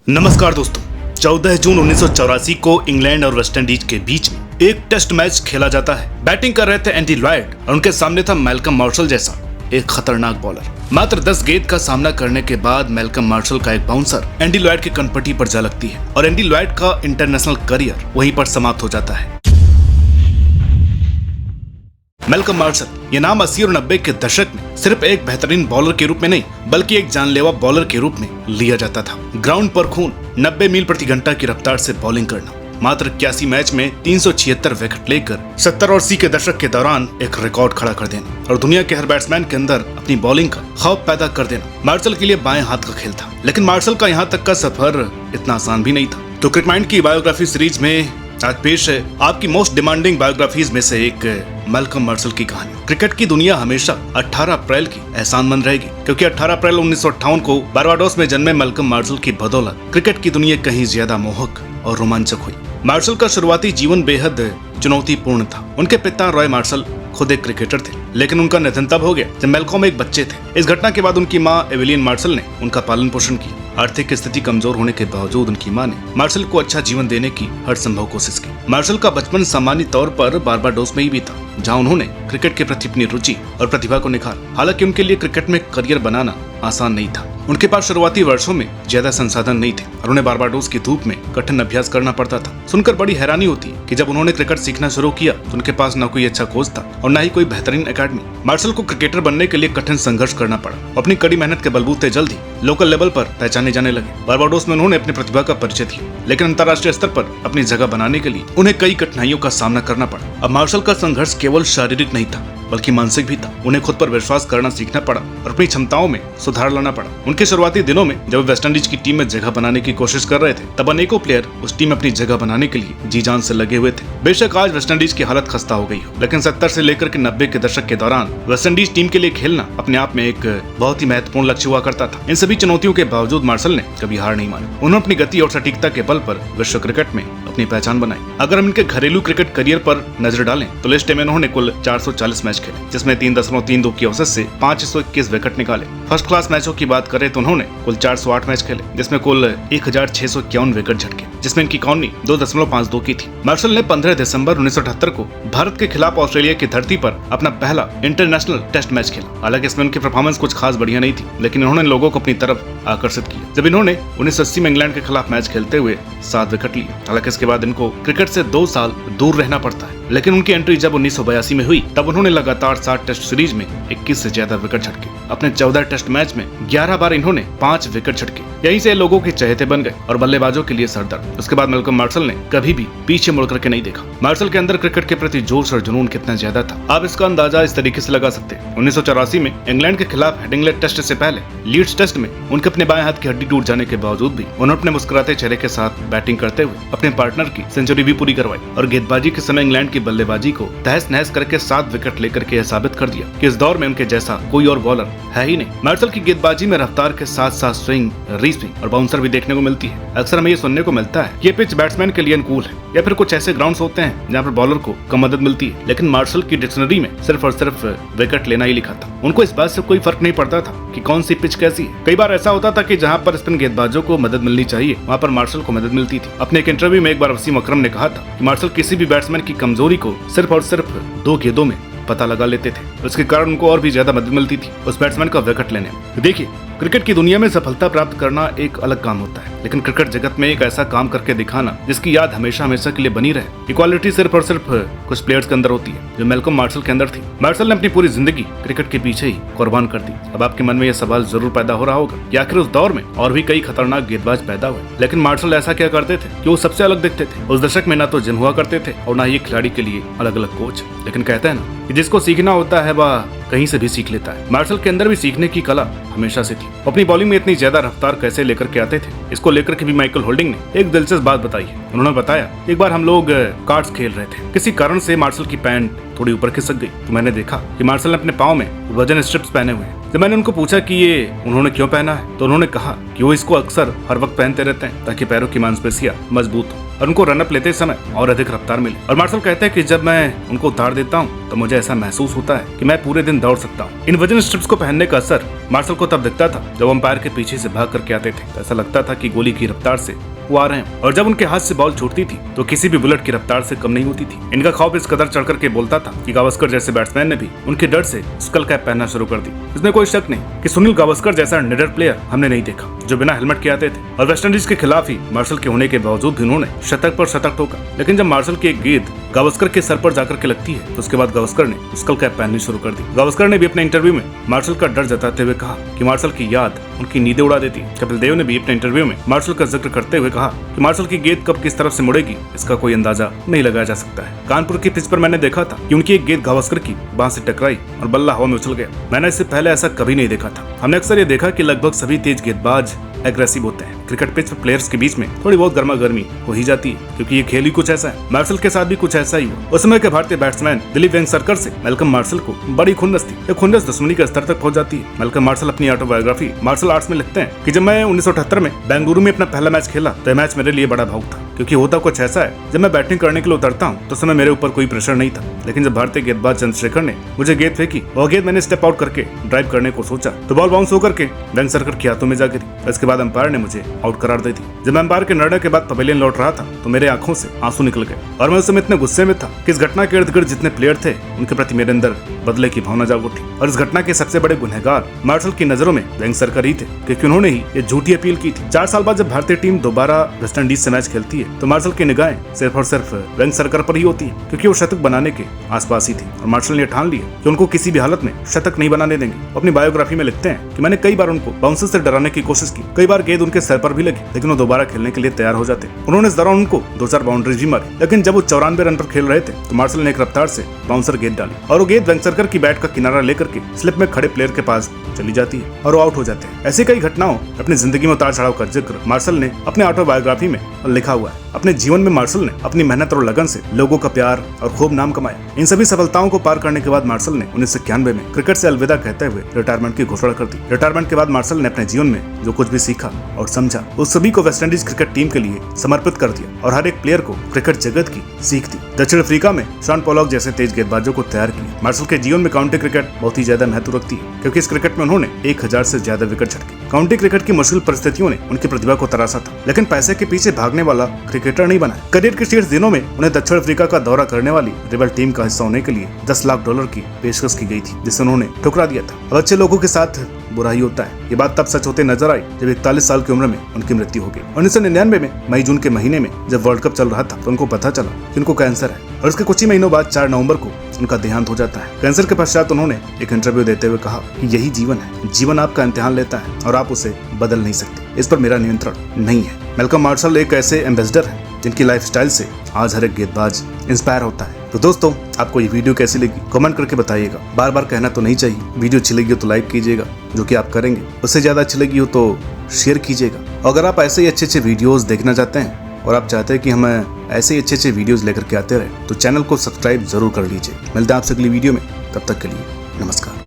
नमस्कार दोस्तों, 14 जून 1984 को इंग्लैंड और वेस्टइंडीज के बीच में एक टेस्ट मैच खेला जाता है। बैटिंग कर रहे थे एंडी लॉयड और उनके सामने था मैल्कम मार्शल जैसा एक खतरनाक बॉलर। मात्र 10 गेंद का सामना करने के बाद मैल्कम मार्शल का एक बाउंसर एंडी लॉयड की कनपटी पर जा लगती है और एंडी लॉयड का इंटरनेशनल करियर वहीं पर समाप्त हो जाता है। मैल्कम मार्शल ये नाम 80 और 90 के दशक में सिर्फ एक बेहतरीन बॉलर के रूप में नहीं बल्कि एक जानलेवा बॉलर के रूप में लिया जाता था। ग्राउंड पर खून 90 मील प्रति घंटा की रफ्तार से बॉलिंग करना, मात्र 81 मैच में 376 विकेट लेकर 70 और 80 के दशक के दौरान एक रिकॉर्ड खड़ा कर देना और दुनिया के हर बैट्समैन के अंदर अपनी बॉलिंग का खौफ पैदा कर देना मार्शल के लिए बाएं हाथ का खेल था। लेकिन मार्शल का यहाँ तक का सफर इतना आसान भी नहीं था। तो क्रिकेट माइंड की बायोग्राफी सीरीज में आज पेश है आपकी मोस्ट डिमांडिंग बायोग्राफीज में से एक मैल्कम मार्शल की कहानी। क्रिकेट की दुनिया हमेशा 18 अप्रैल की एहसानमंद रहेगी क्योंकि 18 अप्रैल 1958 को बारबाडोस में जन्मे मैल्कम मार्शल की बदौलत क्रिकेट की दुनिया कहीं ज्यादा मोहक और रोमांचक हुई। मार्शल का शुरुआती जीवन बेहद चुनौतीपूर्ण था। उनके पिता रॉय मार्शल खुद एक क्रिकेटर थे, लेकिन उनका निधन तब हो गया जब मैल्कम एक बच्चे थे। इस घटना के बाद उनकी मां एवेलिन मार्शल ने उनका पालन पोषण किया। आर्थिक स्थिति कमजोर होने के बावजूद उनकी मां ने मार्शल को अच्छा जीवन देने की हर संभव कोशिश की। मार्शल का बचपन सामान्य तौर पर बारबाडोस में ही बीता, जहां उन्होंने क्रिकेट के प्रति अपनी रुचि और प्रतिभा को निखारा। हालांकि उनके लिए क्रिकेट में करियर बनाना आसान नहीं था। उनके पास शुरुआती वर्षों में ज्यादा संसाधन नहीं थे और उन्हें बारबाडोस की धूप में कठिन अभ्यास करना पड़ता था। सुनकर बड़ी हैरानी होती है कि जब उन्होंने क्रिकेट सीखना शुरू किया तो उनके पास न कोई अच्छा कोच था और न ही कोई बेहतरीन एकेडमी। मार्शल को क्रिकेटर बनने के लिए कठिन संघर्ष करना पड़ा। अपनी कड़ी मेहनत के बलबूते जल्द ही लोकल लेवल पर पहचाने जाने लगे। बारबाडोस में उन्होंने अपनी प्रतिभा का परिचय दिया, लेकिन अंतर्राष्ट्रीय स्तर पर अपनी जगह बनाने के लिए उन्हें कई कठिनाइयों का सामना करना पड़ा। अब मार्शल का संघर्ष केवल शारीरिक नहीं था बल्कि मानसिक भी था। उन्हें खुद पर विश्वास करना सीखना पड़ा और अपनी क्षमताओं में सुधार लाना पड़ा। उनके शुरुआती दिनों में जब वेस्टइंडीज की टीम में जगह बनाने की कोशिश कर रहे थे तब अनेकों प्लेयर उस टीम में अपनी जगह बनाने के लिए जी जान से लगे हुए थे। बेशक आज वेस्टइंडीज की हालत खस्ता हो गई हो, लेकिन 70 से लेकर के 90 के दशक के दौरान वेस्टइंडीज टीम के लिए खेलना अपने आप में एक बहुत ही महत्वपूर्ण लक्ष्य हुआ करता था। इन सभी चुनौतियों के बावजूद मार्शल ने कभी हार नहीं मानी। उन्होंने अपनी गति और सटीकता के बल पर विश्व क्रिकेट में अपनी पहचान बनाई। अगर हम इनके घरेलू क्रिकेट करियर पर नजर डालें तो लिस्ट में उन्होंने कुल 440 मैच खेले, जिसमें 3.32 की औसत से 521 विकेट निकाले। फर्स्ट क्लास मैचों की बात करें तो उन्होंने कुल 408 मैच खेले, जिसमें कुल 1651 विकेट झटके, जिसमें इनकी इकॉनमी 2.52 की थी। मार्शल ने 15 दिसंबर 1978 को भारत के खिलाफ ऑस्ट्रेलिया की धरती पर अपना पहला इंटरनेशनल टेस्ट मैच खेला। हालांकि इसमें उनकी परफॉर्मेंस कुछ खास बढ़िया नहीं थी, लेकिन उन्होंने लोगों को अपनी तरफ आकर्षित किया जब इन्होंने 1980 में इंग्लैंड के खिलाफ मैच खेलते हुए 7 विकेट लिए। हालांकि इसके बाद इनको क्रिकेट से 2 साल दूर रहना पड़ता है, लेकिन उनकी एंट्री जब 1982 में हुई तब उन्होंने लगातार 60 टेस्ट सीरीज में 21 से ज्यादा विकेट झटके। अपने 14 टेस्ट मैच में 11 बार इन्होंने 5 विकेट झटके। यहीं से लोगों के चहेते बन गए और बल्लेबाजों के लिए सरदर्द। उसके बाद मैल्कम मार्शल ने कभी भी पीछे मुड़ करके नहीं देखा। मार्शल के अंदर क्रिकेट के प्रति जोश और जुनून कितना ज्यादा था, आप इसका अंदाजा इस तरीके से लगा सकते हैं। 1984 में इंग्लैंड के खिलाफ हेडिंग्ले टेस्ट से पहले लीड्स टेस्ट में उनके अपने बाएं हाथ की हड्डी टूट जाने के बावजूद भी उन्होंने अपने मुस्कुराते चेहरे के साथ बैटिंग करते हुए अपने पार्टनर की सेंचुरी भी पूरी करवाई और गेंदबाजी के समय इंग्लैंड की बल्लेबाजी को तहस नहस करके 7 विकेट लेकर के यह साबित कर दिया कि इस दौर में उनके जैसा कोई और बॉलर है ही नहीं। मार्शल की गेंदबाजी में रफ्तार के साथ साथ स्विंग, रीस्विंग और बाउंसर भी देखने को मिलती है। अक्सर हमें ये सुनने को मिलता है ये पिच बैट्समैन के लिए अनुकूल है या फिर कुछ ऐसे ग्राउंड्स होते हैं जहाँ पर बॉलर को कम मदद मिलती है, लेकिन मार्शल की डिक्शनरी में सिर्फ और सिर्फ विकेट लेना ही लिखा था। उनको इस बात से कोई फर्क नहीं पड़ता था कि कौन सी पिच कैसी है। कई बार ऐसा होता था कि जहाँ पर स्पिन गेंदबाजों को मदद मिलनी चाहिए वहाँ पर मार्शल को मदद मिलती थी। अपने एक इंटरव्यू में एक बार वसीम अकरम ने कहा था कि मार्शल किसी भी बैट्समैन की कमजोरी को सिर्फ और सिर्फ 2 गेंदों में पता लगा लेते थे। उसके कारण उनको और भी ज्यादा मदद मिलती थी उस बैट्समैन का विकेट लेने में। देखिए, क्रिकेट की दुनिया में सफलता प्राप्त करना एक अलग काम होता है, लेकिन क्रिकेट जगत में एक ऐसा काम करके दिखाना जिसकी याद हमेशा हमेशा के लिए बनी रहे, इक्वालिटी सिर्फ और सिर्फ कुछ प्लेयर्स के अंदर होती है, जो मैल्कम मार्शल के अंदर थी। मार्शल ने अपनी पूरी जिंदगी क्रिकेट के पीछे ही कुर्बान कर दी। अब आपके मन में यह सवाल जरूर पैदा हो रहा होगा कि आखिर उस दौर में और भी कई खतरनाक गेंदबाज पैदा हुए, लेकिन मार्शल ऐसा क्या करते थे कि वो सबसे अलग दिखते थे। उस दशक में ना तो जिम हुआ करते थे और ना ही खिलाड़ी के लिए अलग अलग कोच, लेकिन कहते हैं ना कि जिसको सीखना होता है वह कहीं से भी सीख लेता है। मार्शल के अंदर भी सीखने की कला हमेशा से थी। अपनी बॉलिंग में इतनी ज्यादा रफ्तार कैसे लेकर के आते थे, इसको लेकर के भी माइकल होल्डिंग ने एक दिलचस्प बात बताई है। उन्होंने बताया, एक बार हम लोग कार्ड्स खेल रहे थे, किसी कारण से मार्शल की पैंट थोड़ी ऊपर खिसक गई तो मैंने देखा कि मार्शल ने अपने पाँव में वजन स्ट्रिप्स पहने हुए हैं। जब मैंने उनको पूछा कि ये उन्होंने क्यों पहना है तो उन्होंने कहा कि वो इसको अक्सर हर वक्त पहनते रहते हैं ताकि पैरों की मांसपेशियां मजबूत हो। और उनको रनअप लेते समय और अधिक रफ्तार मिली। और मार्शल कहते हैं कि जब मैं उनको उतार देता हूँ तो मुझे ऐसा महसूस होता है कि मैं पूरे दिन दौड़ सकता हूँ। इन वजन स्ट्रिप्स को पहनने का असर मार्शल को तब दिखता था जब अंपायर के पीछे से भाग करके आते थे। ऐसा लगता था कि गोली की रफ्तार से वो आ रहे हैं, और जब उनके हाथ से बॉल छूटती थी तो किसी भी बुलेट की रफ्तार से कम नहीं होती थी। इनका खौफ इस कदर चढ़ करके बोलता था कि गावस्कर जैसे बैट्समैन ने भी उनके डर से स्कल कैप पहनना शुरू कर दी। इसमें कोई शक नहीं कि सुनील गावस्कर जैसा निडर प्लेयर हमने नहीं देखा जो बिना हेलमेट के आते थे। और वेस्टइंडीज के खिलाफ ही मार्शल के होने के बावजूद भी उन्होंने शतक पर शतक ठोका। लेकिन जब मार्शल की एक गेंद गावस्कर के सर पर जाकर के लगती है तो उसके बाद गावस्कर ने स्कल कैप पहननी शुरू कर दी। गावस्कर ने भी अपने इंटरव्यू में मार्शल का डर जताते हुए कहा कि मार्शल की याद उनकी नींदें उड़ा देती है। कपिल देव ने भी अपने इंटरव्यू में मार्शल का जिक्र करते हुए कहा कि मार्शल की गेंद कब किस तरफ से मुड़ेगी इसका कोई अंदाजा नहीं लगाया जा सकता है। कानपुर की पिच पर मैंने देखा था कि उनकी एक गेंद गावस्कर की बांह से टकराई और बल्ला हवा में उछल गया। मैंने इससे पहले ऐसा कभी नहीं देखा था। हमने अक्सर ये देखा कि लगभग सभी तेज गेंदबाज एग्रेसिव होते हैं। क्रिकेट पिच पर प्लेयर्स के बीच में थोड़ी बहुत गर्मा गर्मी हो ही जाती है क्योंकि ये खेल ही कुछ ऐसा है। मार्शल के साथ भी कुछ ऐसा ही हुआ। उस समय के भारतीय बैट्समैन दिलीप वेंगसरकर से मैल्कम मार्शल को बड़ी खुन्नस थी। ये खुन्नस दुश्मनी के स्तर तक पहुंच जाती है। मैल्कम मार्शल अपनी ऑटोबायोग्राफी मार्शल आर्ट्स में लिखते हैं कि जब मैं 1978 में बेंगलुरु में अपना पहला मैच खेला तो यह मैच मेरे लिए बड़ा भावुक था क्योंकि होता कुछ ऐसा है जब मैं बैटिंग करने के लिए उतरता हूँ तो समय मेरे ऊपर कोई प्रेशर नहीं था। लेकिन जब भारतीय गेंदबाज चंद्रशेखर ने मुझे गेंद फेंकी, वह गेंद मैंने स्टेप आउट करके ड्राइव करने को सोचा तो बॉल बाउंस होकर के वेंगसरकर के हाथों में जा गिरी। इसके बाद अंपायर ने मुझे आउट करार दे दी। जब मैं अंपायर के निर्णय के बाद पवेलियन लौट रहा था तो मेरे आंखों से आंसू निकल गए और मैं उस समय इतने गुस्से में था कि इस घटना के इर्द गिर्द जितने प्लेयर थे उनके प्रति मेरे अंदर बदले की भावना जाग उठी। और इस घटना के सबसे बड़े गुनहगार मार्शल की नजरों में वेंगसरकर ही थे क्योंकि उन्होंने ही ये झूठी अपील की थी। 4 साल बाद जब भारतीय टीम दोबारा वेस्टइंडीज से मैच खेलती है तो मार्शल की निगाहें सिर्फ और सिर्फ वेंगसरकर पर ही होती है क्योंकि वो शतक बनाने के आसपास ही थी। और मार्शल ने ठान लिया कि उनको किसी भी हालत में शतक नहीं बनाने देंगे। अपनी बायोग्राफी में लिखते हैं कि मैंने कई बार उनको बाउंसर से डराने की कोशिश की, कई बार गेंद उनके सर पर भी लगी लेकिन वो दोबारा खेलने के लिए तैयार हो जाते। उन्होंने इस दौरान उनको 2-4 बाउंड्रीज भी मारी। लेकिन जब वो 94 रन पर खेल रहे थे तो मार्शल ने एक रफ्तार से बाउंसर गेंद डाली और वो गेंद वेंगसरकर की बैट का किनारा लेकर के स्लिप में खड़े प्लेयर के पास चली जाती है और वो आउट हो जाते हैं। ऐसी कई घटनाओं अपनी जिंदगी में उतार चढ़ाव का जिक्र मार्शल ने अपने ऑटोबायोग्राफी में लिखा हुआ है। अपने जीवन में मार्शल ने अपनी मेहनत और लगन से लोगों का प्यार और खूब नाम कमाया। इन सभी सफलताओं को पार करने के बाद मार्शल ने 1991 में क्रिकेट से अलविदा कहते हुए रिटायरमेंट की घोषणा कर दी। रिटायरमेंट के बाद मार्शल ने अपने जीवन में जो कुछ भी सीखा और समझा उस सभी को वेस्टइंडीज क्रिकेट टीम के लिए समर्पित कर दिया और हर एक प्लेयर को क्रिकेट जगत की सीख दी। दक्षिण अफ्रीका में शॉन पोलॉक जैसे तेज गेंदबाजों को तैयार किया। मार्शल के जीवन में काउंटी क्रिकेट बहुत ही ज्यादा महत्व रखती है क्योंकि इस क्रिकेट में उन्होंने 1000 से ज्यादा विकेट झटके। काउंटी क्रिकेट की मुश्किल परिस्थितियों ने उनकी प्रतिभा को तराशा था लेकिन पैसे के पीछे भागने वाला क्रिकेटर नहीं बना। करियर के शीर्ष दिनों में उन्हें दक्षिण अफ्रीका का दौरा करने वाली रिबल टीम का हिस्सा होने के लिए $10 लाख की पेशकश की गई थी जिसे उन्होंने ठुकरा दिया था। अब अच्छे लोगों के साथ बुरा ही होता है। ये बात तब सच होते नजर आई जब 41 साल की उम्र में उनकी मृत्यु हो गई। 1999 में मई जून के महीने में जब वर्ल्ड कप चल रहा था तो उनको पता चला कि उनको कैंसर है और इसके कुछ ही महीनों बाद 4 नवंबर को उनका देहांत हो जाता है। कैंसर के पश्चात उन्होंने एक इंटरव्यू देते हुए कहा कि यही जीवन है, जीवन आपका इम्तिहान लेता है और आप उसे बदल नहीं सकते, इस पर मेरा नियंत्रण नहीं है। मैल्कम मार्शल एक ऐसे एम्बेसडर है जिनकी लाइफस्टाइल से आज हर एक गेंदबाज इंस्पायर होता है। तो दोस्तों आपको ये वीडियो कैसी लगी कमेंट करके बताइएगा। बार बार कहना तो नहीं चाहिए, वीडियो अच्छी लगी हो तो लाइक कीजिएगा जो कि आप करेंगे, उससे ज्यादा अच्छी लगी हो तो शेयर कीजिएगा। अगर आप ऐसे ही अच्छे वीडियोस देखना चाहते हैं और आप चाहते हैं कि हम ऐसे ही अच्छे वीडियोस लेकर के आते रहे तो चैनल को सब्सक्राइब जरूर कर लीजिए। मिलते हैं आपसे अगली वीडियो में, तब तक के लिए नमस्कार।